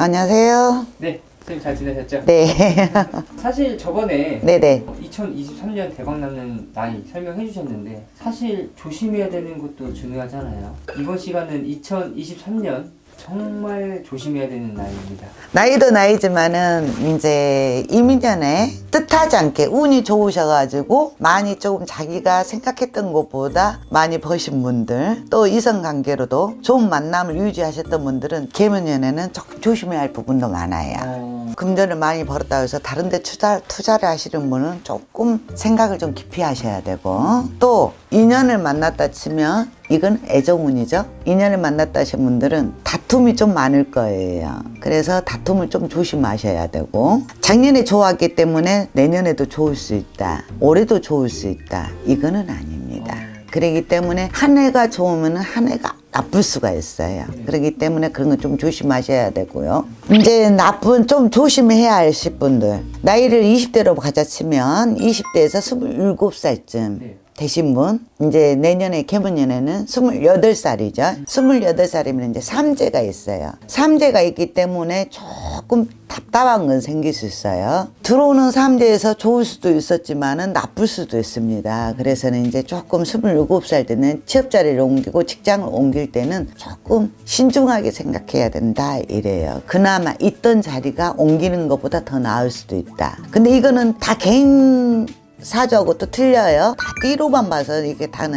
안녕하세요. 네, 선생님 잘 지내셨죠? 네. 사실 저번에 네네. 2023년 대박나는 나이 설명해 주셨는데 사실 조심해야 되는 것도 중요하잖아요. 이번 시간은 2023년 정말 조심해야 되는 나이입니다. 나이도 나이지만은 이제 이민년에 뜻하지 않게 운이 좋으셔가지고 많이 조금 자기가 생각했던 것보다 많이 버신 분들, 또 이성관계로도 좋은 만남을 유지하셨던 분들은 개묘년에는 조금 조심해야 할 부분도 많아요. 금전을 많이 벌었다 해서 다른 데 투자를 하시는 분은 조금 생각을 좀 깊이 하셔야 되고, 또 인연을 만났다 치면 이건 애정운이죠. 인연을 만났다 하신 분들은 다툼이 좀 많을 거예요. 그래서 다툼을 좀 조심하셔야 되고, 작년에 좋았기 때문에 내년에도 좋을 수 있다, 올해도 좋을 수 있다, 이거는 아닙니다. 그렇기 때문에 한 해가 좋으면 한 해가 나쁠 수가 있어요. 그렇기 때문에 그런 거 좀 조심하셔야 되고요. 이제 나쁜 좀 조심해야 하실 분들, 나이를 20대로 가자 치면 20대에서 27살쯤 되신 분, 이제 내년에 개묘년에는 28살이죠. 28살이면 이제 삼재가 있어요. 삼재가 있기 때문에 조금 답답한 건 생길 수 있어요. 들어오는 삼재에서 좋을 수도 있었지만은 나쁠 수도 있습니다. 그래서는 이제 조금 27살 때는 취업 자리를 옮기고 직장을 옮길 때는 조금 신중하게 생각해야 된다, 이래요. 그나마 있던 자리가 옮기는 것보다 더 나을 수도 있다. 근데 이거는 다 개인 사주하고 또 틀려요. 다 띠로만 봐서 이게 다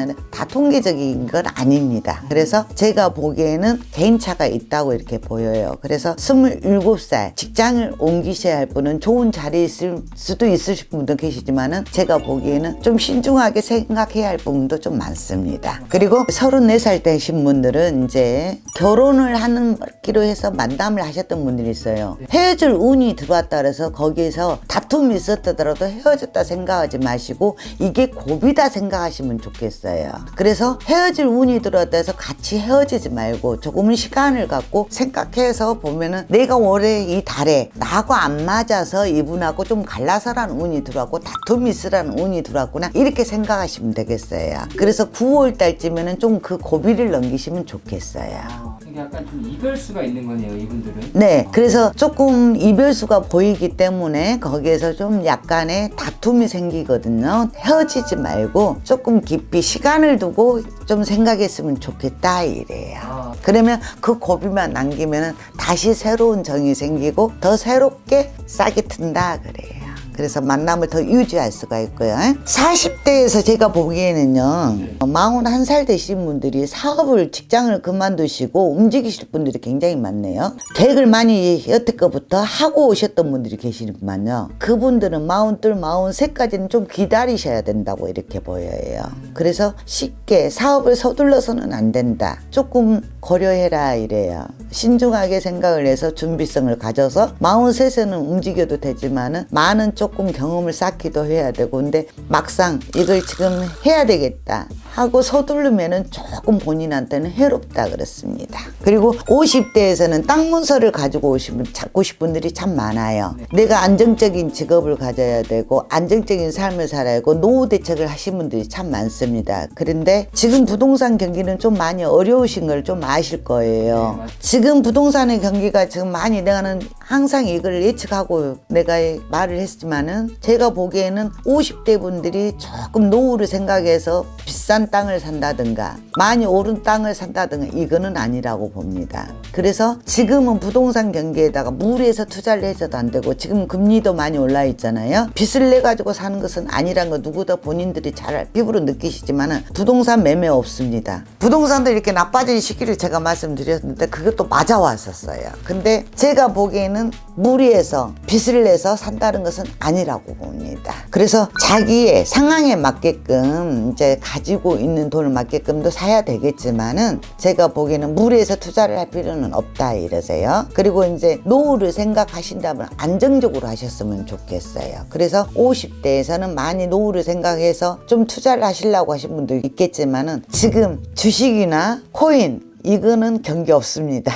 통계적인 건 아닙니다. 그래서 제가 보기에는 개인차가 있다고 이렇게 보여요. 그래서 27살 직장을 옮기셔야 할 분은 좋은 자리에 있을 수도 있으실 분도 계시지만은 제가 보기에는 좀 신중하게 생각해야 할 부분도 좀 많습니다. 그리고 34살 되신 분들은 이제 결혼을 하기로 해서 만남을 하셨던 분들이 있어요. 헤어질 운이 들어왔다 그래서 거기에서 다툼이 있었더라도 헤어졌다 생각하지 마시고 이게 고비다 생각하시면 좋겠어요. 그래서 헤어질 운이 들어왔다 해서 같이 헤어지지 말고 조금은 시간을 갖고 생각해서 보면은 내가 올해 이 달에 나하고 안 맞아서 이분하고 좀 갈라서라는 운이 들어왔고 다툼이 있으라는 운이 들어왔구나, 이렇게 생각하시면 되겠어요. 그래서 9월 달쯤에는 좀 그 고비를 넘기시면 좋겠어요. 이게 약간 좀 이별수가 있는 거네요, 이분들은. 네, 그래서 조금 이별수가 보이기 때문에 거기에서 좀 약간의 다툼이 생기거든요. 헤어지지 말고 조금 깊이 시간을 두고 좀 생각했으면 좋겠다, 이래요. 그러면 그 고비만 남기면 다시 새로운 정이 생기고 더 새롭게 싹이 튼다, 그래요. 그래서 만남을 더 유지할 수가 있고요. 40대에서 제가 보기에는요, 41살 되신 분들이 사업을, 직장을 그만두시고 움직이실 분들이 굉장히 많네요. 계획을 많이 여태껏부터 하고 오셨던 분들이 계시지만요, 그분들은 42, 43까지는 좀 기다리셔야 된다고 이렇게 보여요. 그래서 쉽게 사업을 서둘러서는 안 된다, 조금 고려해라, 이래요. 신중하게 생각을 해서 준비성을 가져서 43세는 움직여도 되지만은 많은 조금 경험을 쌓기도 해야 되고, 근데 막상 이걸 지금 해야 되겠다 하고 서두르면은 조금 본인한테는 해롭다 그렇습니다. 그리고 50대에서는 땅 문서를 가지고 오시면 찾고 싶은 분들이 참 많아요. 내가 안정적인 직업을 가져야 되고 안정적인 삶을 살아야 하고 노후 대책을 하신 분들이 참 많습니다. 그런데 지금 부동산 경기는 좀 많이 어려우신 걸 좀 아실 거예요. 지금 부동산의 경기가 지금 많이, 내가는 항상 이걸 예측하고 내가 말을 했지만은 제가 보기에는 50대 분들이 조금 노후를 생각해서 비싼 땅을 산다든가 많이 오른 땅을 산다든가 이거는 아니라고 봅니다. 그래서 지금은 부동산 경기에다가 무리해서 투자를 해서도 안 되고, 지금 금리도 많이 올라 있잖아요. 빚을 내 가지고 사는 것은 아니란 거 누구도 본인들이 잘 피부로 느끼시지만은 부동산 매매 없습니다. 부동산도 이렇게 나빠진 시기를 제가 말씀드렸는데 그것도 맞아왔었어요. 근데 제가 보기에는 무리해서 빚을 내서 산다는 것은 아니라고 봅니다. 그래서 자기의 상황에 맞게끔 이제 가지고 있는 돈을 맞게끔도 사야 되겠지만은 제가 보기에는 무리해서 투자를 할 필요는 없다, 이러세요. 그리고 이제 노후를 생각하신다면 안정적으로 하셨으면 좋겠어요. 그래서 50대에서는 많이 노후를 생각해서 좀 투자를 하시려고 하신 분도 있겠지만은 지금 주식이나 코인 이거는 경기 없습니다.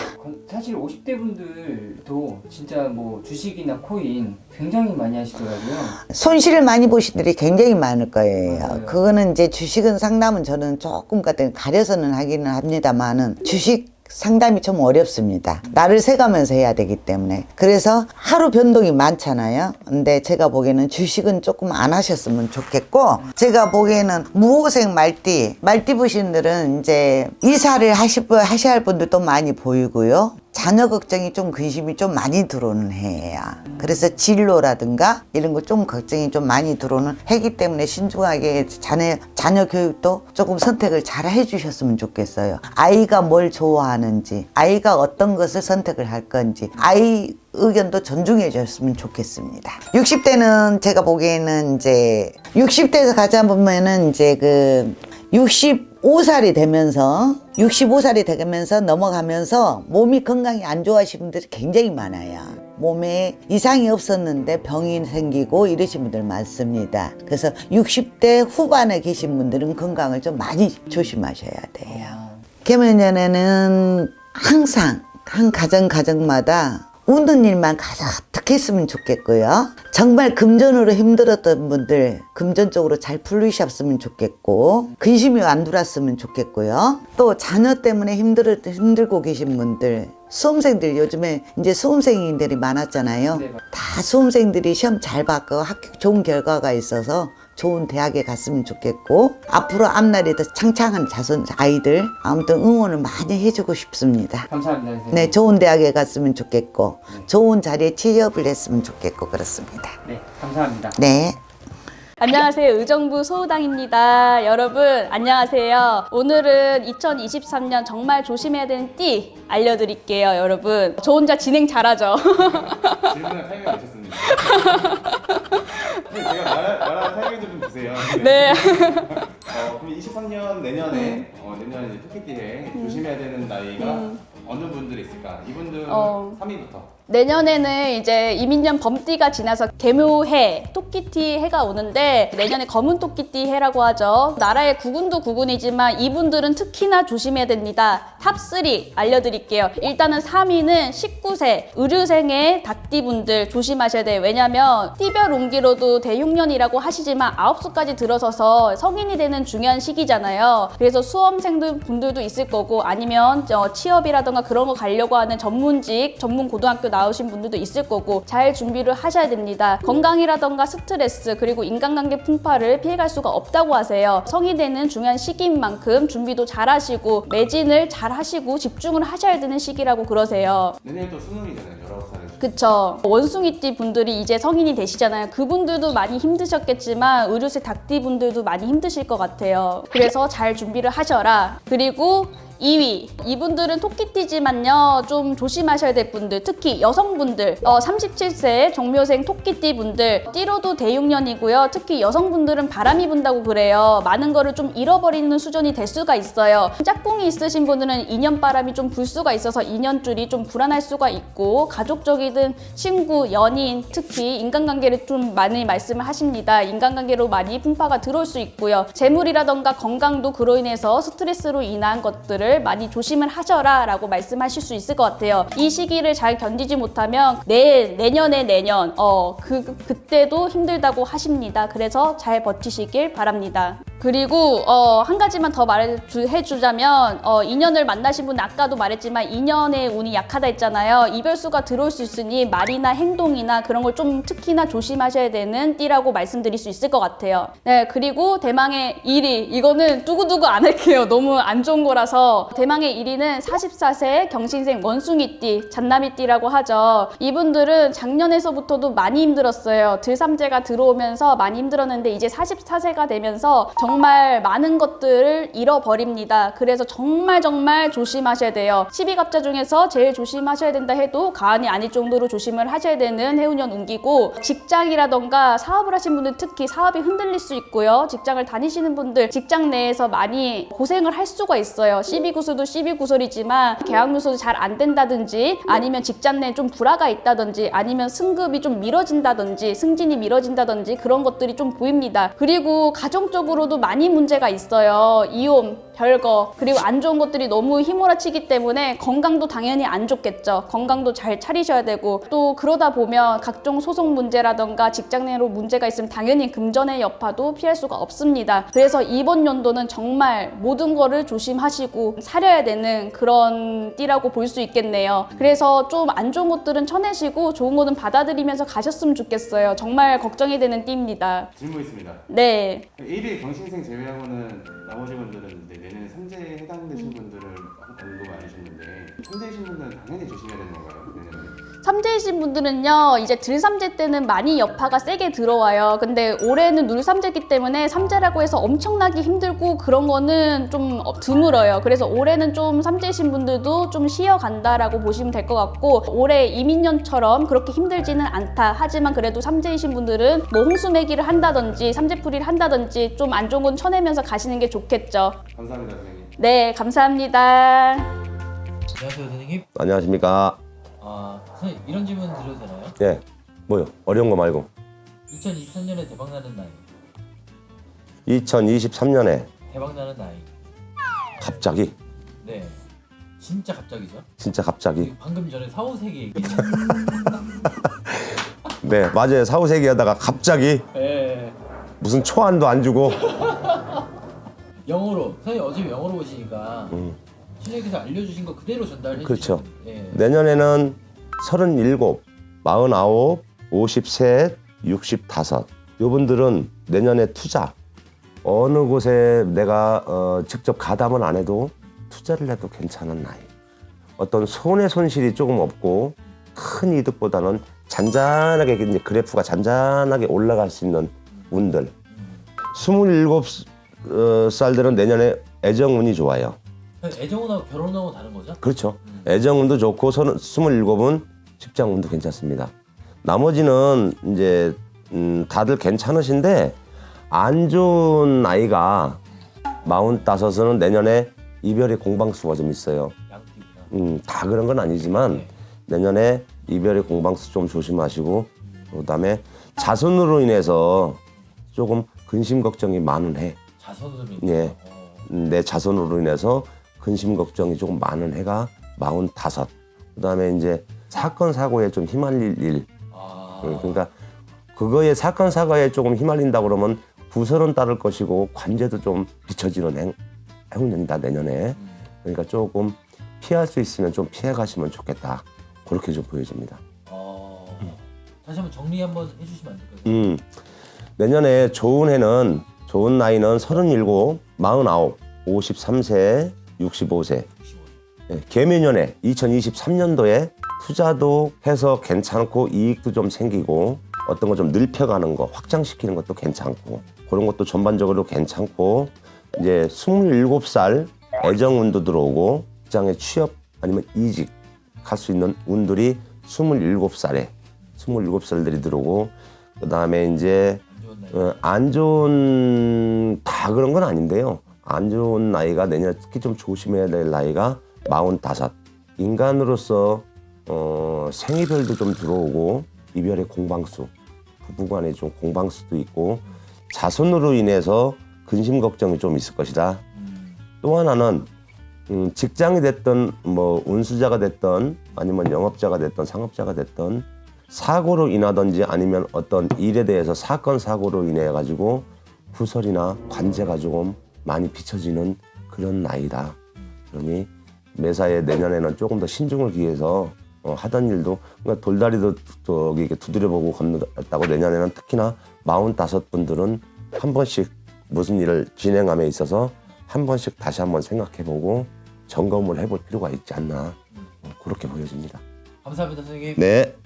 사실 50대 분들도 진짜 뭐 주식이나 코인 굉장히 많이 하시더라고요. 손실을 많이 보신 분들이 굉장히 많을 거예요. 맞아요. 그거는 이제 주식은 상담은 저는 조금 가려서는 하기는 합니다만은 주식 상담이 좀 어렵습니다. 날을 새가면서 해야 되기 때문에. 그래서 하루 변동이 많잖아요. 근데 제가 보기에는 주식은 조금 안 하셨으면 좋겠고, 제가 보기에는 무호생 말띠 부신들은 이제 이사를 하셔야 할 분들도 많이 보이고요. 자녀 걱정이 좀 근심이 좀 많이 들어오는 해야. 그래서 진로라든가 이런 거 좀 걱정이 좀 많이 들어오는 해기 때문에 신중하게 자녀 교육도 조금 선택을 잘 해주셨으면 좋겠어요. 아이가 뭘 좋아하는지, 아이가 어떤 것을 선택을 할 건지, 아이 의견도 존중해 줬으면 좋겠습니다. 60대는 제가 보기에는 이제 60대에서 가자 보면은 이제 65살이 되면서 넘어가면서 몸이 건강이 안 좋아하시는 분들이 굉장히 많아요. 몸에 이상이 없었는데 병이 생기고 이러신 분들 많습니다. 그래서 60대 후반에 계신 분들은 건강을 좀 많이 조심하셔야 돼요. 개면연에는 항상 한 가정마다 웃는 일만 가득 했으면 좋겠고요. 정말 금전으로 힘들었던 분들 금전 쪽으로 잘 풀리셨으면 좋겠고, 근심이 안 들었으면 좋겠고요. 또 자녀 때문에 힘들고 계신 분들, 수험생들, 요즘에 이제 수험생들이 많았잖아요. 네. 다 수험생들이 시험 잘 받고 합격 좋은 결과가 있어서 좋은 대학에 갔으면 좋겠고, 앞으로 앞날이 더 창창한 아이들 아무튼 응원을 많이 해주고 싶습니다. 감사합니다, 선생님. 네, 좋은 대학에 갔으면 좋겠고, 좋은 자리에 취업을 했으면 좋겠고 그렇습니다. 네, 감사합니다. 네. 안녕하세요. 의정부 소우당입니다. 여러분 안녕하세요. 오늘은 2023년 정말 조심해야 되는 띠 알려드릴게요. 여러분 저 혼자 진행 잘하죠? 질문할 타이밍이 있었습니다. 근데 제가 말할 타이밍 좀 주세요. 네. 그럼 23년 내년에 이제 토끼띠에 조심해야 되는 나이가 어느 분들이 있을까? 이분들은 3위부터. 내년에는 이제 이민년 범띠가 지나서 개묘해, 토끼띠 해가 오는데 내년에 검은 토끼띠 해라고 하죠. 나라의 구군도 구군이지만 이분들은 특히나 조심해야 됩니다. 탑3 알려드릴게요. 일단은 3위는 19세 의류생의 닭띠분들 조심하셔야 돼요. 왜냐면 띠별 운기로도 대흉년이라고 하시지만 9수까지 들어서서 성인이 되는 중요한 시기잖아요. 그래서 수험생들 분들도 있을 거고, 아니면 취업이라던가 그런 거 가려고 하는 전문직, 전문 고등학교 나오신 분들도 있을 거고, 잘 준비를 하셔야 됩니다. 건강이라던가 스트레스, 그리고 인간관계 풍파를 피해갈 수가 없다고 하세요. 성이 되는 중요한 시기인 만큼 준비도 잘 하시고 매진을 잘 하시고 집중을 하셔야 되는 시기라고 그러세요. 내년에 또 수능이잖아요. 19살에. 그쵸. 원숭이띠 분들이 이제 성인이 되시잖아요. 그분들도 많이 힘드셨겠지만 의류생 닭띠 분들도 많이 힘드실 것 같아요. 그래서 잘 준비를 하셔라. 그리고 2위, 이분들은 토끼띠지만요 좀 조심하셔야 될 분들, 특히 여성분들, 37세 종묘생 토끼띠 분들, 띠로도 대흉년이고요. 특히 여성분들은 바람이 분다고 그래요. 많은 거를 좀 잃어버리는 수준이 될 수가 있어요. 짝꿍이 있으신 분들은 인연바람이 좀 불 수가 있어서 인연줄이 좀 불안할 수가 있고, 가족적이든 친구, 연인, 특히 인간관계를 좀 많이 말씀을 하십니다. 인간관계로 많이 풍파가 들어올 수 있고요. 재물이라던가 건강도 그로 인해서 스트레스로 인한 것들을 많이 조심을 하셔라 라고 말씀하실 수 있을 것 같아요. 이 시기를 잘 견디지 못하면 내년에 그때도 힘들다고 하십니다. 그래서 잘 버티시길 바랍니다. 그리고 한 가지만 더 말해주자면 인연을 만나신 분, 아까도 말했지만 인연의 운이 약하다 했잖아요. 이별수가 들어올 수 있으니 말이나 행동이나 그런 걸 좀 특히나 조심하셔야 되는 띠라고 말씀드릴 수 있을 것 같아요. 네, 그리고 대망의 1위, 이거는 두고두고 안 할게요. 너무 안 좋은 거라서. 대망의 1위는 44세 경신생 원숭이띠, 잔나비띠라고 하죠. 이분들은 작년에서부터도 많이 힘들었어요. 들삼재가 들어오면서 많이 힘들었는데 이제 44세가 되면서 정말 많은 것들을 잃어버립니다. 그래서 정말 조심하셔야 돼요. 12갑자 중에서 제일 조심하셔야 된다 해도 과언이 아닐 정도로 조심을 하셔야 되는 해운년 운기고, 직장이라던가 사업을 하신 분들 특히 사업이 흔들릴 수 있고요. 직장을 다니시는 분들 직장 내에서 많이 고생을 할 수가 있어요. 12구설도 12구설이지만 계약 요소도 잘 안 된다든지, 아니면 직장 내에 좀 불화가 있다든지, 아니면 승급이 좀 미뤄진다든지, 승진이 미뤄진다든지 그런 것들이 좀 보입니다. 그리고 가정적으로도 많이 문제가 있어요. 이온, 별거, 그리고 안 좋은 것들이 너무 휘몰아치기 때문에 건강도 당연히 안 좋겠죠. 건강도 잘 차리셔야 되고, 또 그러다 보면 각종 소송 문제라던가 직장 내로 문제가 있으면 당연히 금전의 여파도 피할 수가 없습니다. 그래서 이번 연도는 정말 모든 거를 조심하시고 사려야 되는 그런 띠라고 볼 수 있겠네요. 그래서 좀 안 좋은 것들은 쳐내시고 좋은 거는 받아들이면서 가셨으면 좋겠어요. 정말 걱정이 되는 띠입니다. 질문 있습니다. 네. 1위 경신생 제외하고는 나머지 분들은 이제 내년에 삼재에 해당되신 분들을 언급 안 하셨는데 삼재이신 분들은 당연히 조심해야 되는 건가요? 내년에? 삼재이신 분들은요, 이제 들삼재 때는 많이 여파가 세게 들어와요. 근데 올해는 눌삼재이기 때문에 삼재라고 해서 엄청나게 힘들고 그런 거는 좀 드물어요. 그래서 올해는 좀 삼재이신 분들도 좀 쉬어간다라고 보시면 될 것 같고, 올해 이민년처럼 그렇게 힘들지는 않다. 하지만 그래도 삼재이신 분들은 뭐 홍수매기를 한다든지 삼재풀이를 한다든지 좀 안 좋은 건 쳐내면서 가시는 게 좋겠죠. 감사합니다, 선생님. 네, 감사합니다. 안녕하세요, 선생님. 안녕하십니까. 선생님 이런 질문 드려도 되나요? 예, 뭐요? 어려운 거 말고. 2023년에 대박나는 나이. 2023년에 대박나는 나이. 갑자기, 네. 진짜 갑자기죠? 진짜 갑자기. 방금 전에 사후세계 얘기. 네, 맞아요. 사후세계 하다가 갑자기 네. 무슨 초안도 안 주고. 영어로. 선생님 어차피 영어로 보시니까 신혜께서 알려주신 거 그대로 전달해 그렇죠. 주시면 네. 내년에는 37, 49, 53, 65. 요분들은 내년에 투자. 어느 곳에 내가 직접 가담은 안 해도 투자를 해도 괜찮은 나이. 어떤 손해 손실이 조금 없고 큰 이득보다는 잔잔하게 이제 그래프가 잔잔하게 올라갈 수 있는 운들. 27살들은 내년에 애정운이 좋아요. 애정운하고 결혼하고 다른 거죠? 그렇죠. 애정운도 좋고 27은 직장운도 괜찮습니다. 나머지는 이제 다들 괜찮으신데 안 좋은 나이가 45은 내년에 이별의 공방수가 좀 있어요. 양띠구나. 다 그런 건 아니지만 네. 내년에 이별의 공방수 좀 조심하시고, 그다음에 자손으로 인해서 조금 근심 걱정이 많은 해. 자손으로 예. 내 자손으로 인해서 근심 걱정이 조금 많은 해가 45. 그다음에 이제 사건 사고에 좀 휘말릴 일. 그러니까 그거에 사건 사고에 조금 휘말린다 그러면 부설은 따를 것이고 관제도 좀 비춰지는 해운년이다 내년에. 그러니까 조금 피할 수 있으면 좀 피해 가시면 좋겠다. 그렇게 좀 보여집니다. 다시 한번 정리 한번 해주시면 안 될까요? 내년에 좋은 해는, 좋은 나이는 37, 49, 53세, 65세. 예, 개묘년에 2023년도에 투자도 해서 괜찮고 이익도 좀 생기고 어떤 거 좀 넓혀가는 거, 확장시키는 것도 괜찮고 그런 것도 전반적으로 괜찮고, 이제 27살 애정운도 들어오고 직장에 취업 아니면 이직 할 수 있는 운들이 27살들이 들어오고, 그 다음에 이제 안 좋은 다 그런 건 아닌데요. 안 좋은 나이가 내년 특히 좀 조심해야 될 나이가 45. 인간으로서 생이별도 좀 들어오고 이별의 공방수, 부부간에 좀 공방수도 있고 자손으로 인해서 근심 걱정이 좀 있을 것이다. 또 하나는 직장이 됐든 뭐 운수자가 됐든 아니면 영업자가 됐든 상업자가 됐든 사고로 인하든지 아니면 어떤 일에 대해서 사건 사고로 인해 가지고 부설이나 관제가 조금 많이 비춰지는 그런 나이다. 그러니 매사에 내년에는 조금 더 신중을 기해서 하던 일도, 그러니까 돌다리도 저기 이렇게 두드려보고 건넜다고 내년에는 특히나 45분들은 한 번씩 무슨 일을 진행함에 있어서 한 번씩 다시 한번 생각해보고 점검을 해볼 필요가 있지 않나, 그렇게 보여집니다. 감사합니다, 선생님. 네.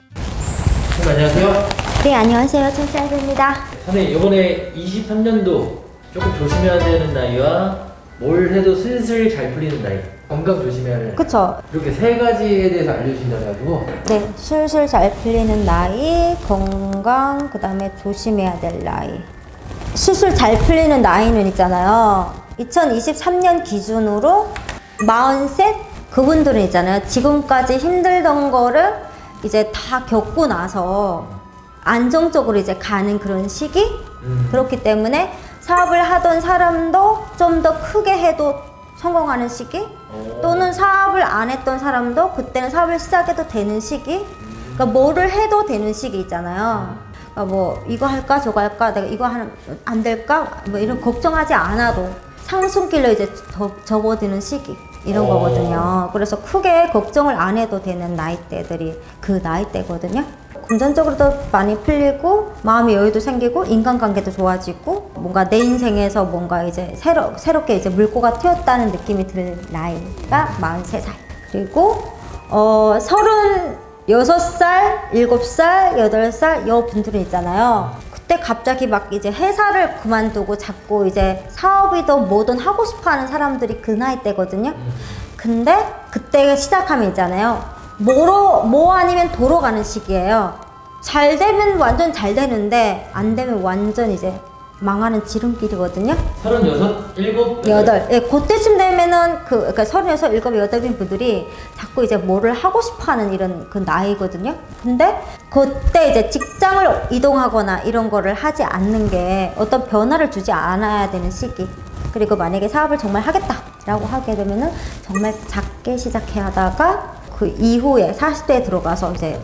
선생님 안녕하세요. 네, 안녕하세요. 천사입니다. 선생님 이번에 23년도 조금 조심해야 되는 나이와 뭘 해도 슬슬 잘 풀리는 나이, 건강 조심해야 할 그쵸? 이렇게 세 가지에 대해서 알려주신다고 해가지고 네, 술술 잘 풀리는 나이, 건강, 그 다음에 조심해야 될 나이. 술술 잘 풀리는 나이는 있잖아요. 2023년 기준으로 43? 그분들은 있잖아요. 지금까지 힘들던 거를 이제 다 겪고 나서 안정적으로 이제 가는 그런 시기? 그렇기 때문에 사업을 하던 사람도 좀 더 크게 해도 성공하는 시기, 또는 사업을 안 했던 사람도 그때는 사업을 시작해도 되는 시기, 그러니까 뭐를 해도 되는 시기 있잖아요. 그러니까 뭐 이거 할까 저거 할까, 내가 이거 하면 안 될까, 뭐 이런 걱정하지 않아도 상승길로 이제 접어드는 시기 이런 거거든요. 그래서 크게 걱정을 안 해도 되는 나이대들이 그 나이대거든요. 금전적으로도 많이 풀리고 마음의 여유도 생기고 인간관계도 좋아지고 뭔가 내 인생에서 뭔가 이제 새롭게 이제 물꼬가 트였다는 느낌이 들 나이가 43살. 그리고 36살, 7살, 8살 여분들은 있잖아요. 그때 갑자기 막 이제 회사를 그만두고 자꾸 이제 사업이든 뭐든 하고 싶어 하는 사람들이 그 나이 때거든요. 근데 그때 시작하면 있잖아요. 뭐 아니면 도로 가는 시기예요. 잘 되면 완전 잘 되는데 안 되면 완전 이제 망하는 지름길이거든요. 36, 7, 8. 예, 그때쯤 되면은 그러니까 36, 7, 8인 분들이 자꾸 이제 뭐를 하고 싶어 하는 이런 그 나이거든요. 근데 그때 이제 직장을 이동하거나 이런 거를 하지 않는 게 어떤 변화를 주지 않아야 되는 시기. 그리고 만약에 사업을 정말 하겠다라고 하게 되면은 정말 작게 시작해야 하다가 그 이후에 40대에 들어가서 이제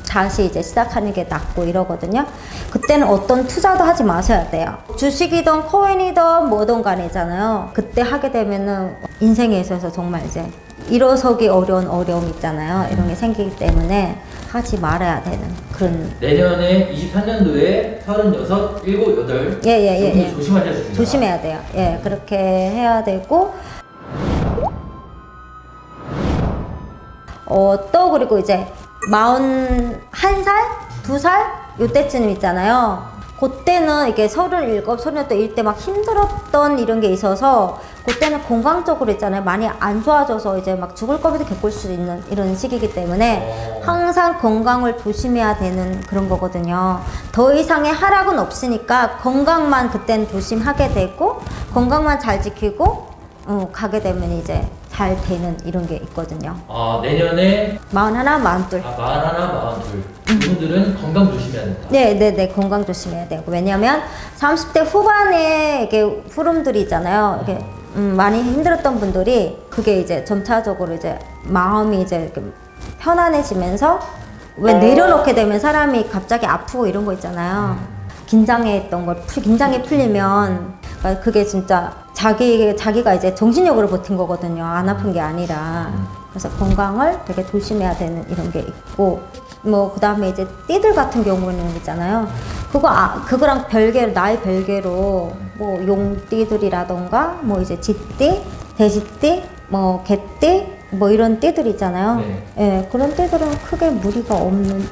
다시 이제 시작하는 게 낫고 이러거든요. 그때는 어떤 투자도 하지 마셔야 돼요. 주식이든 코인이든 뭐든 간이잖아요. 그때 하게 되면은 인생에 있어서 정말 이제 일어서기 어려운 어려움 있잖아요. 이런 게 생기기 때문에 하지 말아야 되는 그런. 내년에 23년도에 36, 7, 8 예. 조심하셔야 됩니다. 조심해야 돼요. 예, 그렇게 해야 되고. 또 그리고 이제 41살? 2살? 요때쯤 있잖아요. 그때는 이게 37, 38 이때 막 힘들었던 이런 게 있어서 그때는 건강적으로 있잖아요. 많이 안 좋아져서 이제 막 죽을 거리도 겪을 수 있는 이런 시기이기 때문에 항상 건강을 조심해야 되는 그런 거거든요. 더 이상의 하락은 없으니까 건강만 그때는 조심하게 되고 건강만 잘 지키고 가게 되면 이제 잘 되는 이런 게 있거든요. 내년에 41, 42. 41, 42 이분들은 건강 조심해야 된다. 네, 건강 조심해야 되고. 왜냐면 30대 후반에 이게 흐름들이 있잖아요. 이렇게 많이 힘들었던 분들이 그게 이제 점차적으로 이제 마음이 이제 이렇게 편안해지면서 왜 내려놓게 되면 사람이 갑자기 아프고 이런 거 있잖아요. 긴장했던 걸 긴장이 풀리면 그러니까 그게 진짜 자기가 이제 정신력으로 버틴 거거든요. 안 아픈 게 아니라. 그래서 건강을 되게 조심해야 되는 이런 게 있고, 뭐 그다음에 이제 띠들 같은 경우는 있잖아요. 그거랑 별개로 나이 별개로 뭐 용띠들이라던가 뭐 이제 쥐띠, 돼지띠, 뭐 개띠 뭐 이런 띠들 있잖아요. 네. 예, 그런 띠들은 크게 무리가 없는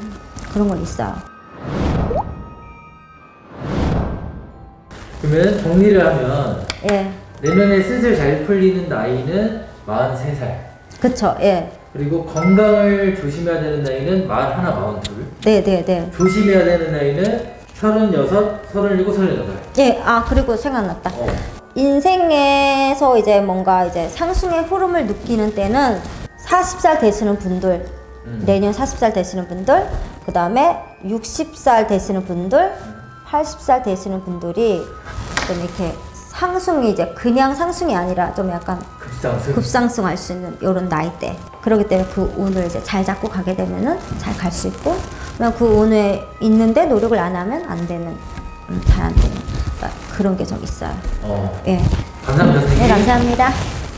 그런 건 있어요. 그러면 정리를 하면 예, 내년에 슬슬 잘 풀리는 나이는 43살. 그쵸. 예, 그리고 건강을 조심해야 되는 나이는 41, 42. 네. 조심해야 되는 나이는 36, 37, 38. 예, 그리고 생각났다. 인생에서 이제 뭔가 이제 상승의 흐름을 느끼는 때는 40살 되시는 분들, 내년 40살 되시는 분들, 그 다음에 60살 되시는 분들, 80살 되시는 분들이 좀 이렇게 상승이 이제 그냥 상승이 아니라 좀 약간 급상승할 수 있는 이런 나이대. 그렇기 때문에 그 운을 이제 잘 잡고 가게 되면은 잘 갈 수 있고, 그냥 그 운에 있는데 노력을 안 하면 안 되는, 잘 안 되는 그러니까 그런 게 좀 있어요. 감사합니다, 선생님. 네, 감사합니다.